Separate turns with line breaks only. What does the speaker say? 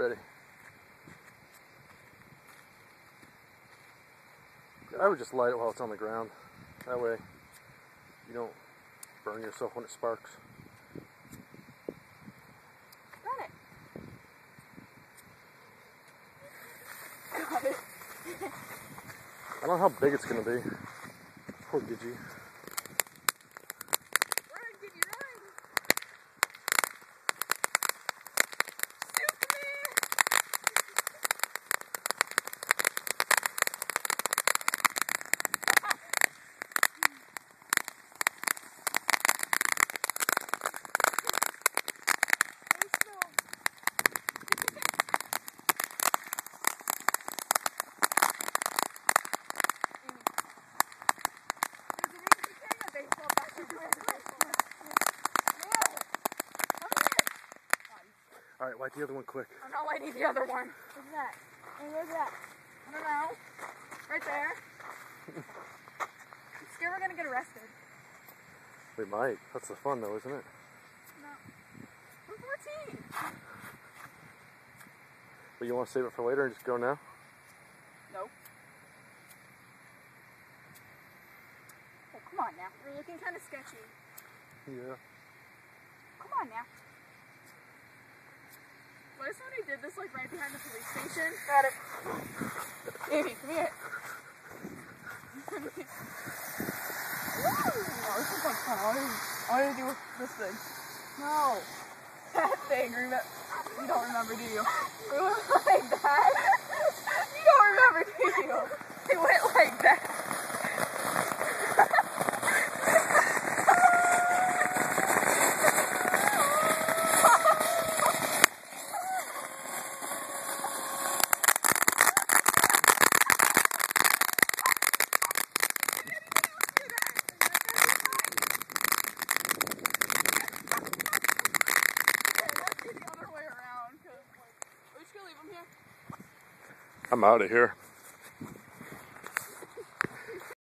Ready. I would just light it while it's on the ground. That way you don't burn yourself when it sparks.
Got it. Got it.
I don't know how big it's gonna be. Poor Gigi. Alright, light the other one quick.
I'm not lighting the other one. What's that? Hey, where's that? I don't know. Right there. I'm scared we're gonna get arrested.
We might. That's the fun though, isn't it?
No. I'm 14.
But you want to save it for later and just go now?
Nope. Oh, come on now. You're looking kind of sketchy.
Yeah.
Come on now. What if somebody did this like right behind the police station? Got it. Amy, come here. Woo! Oh, this is like fun. I want to do this thing. No. That thing. You don't remember, do you? We went like that. You don't remember, do you? It went like that.
I'm out of here.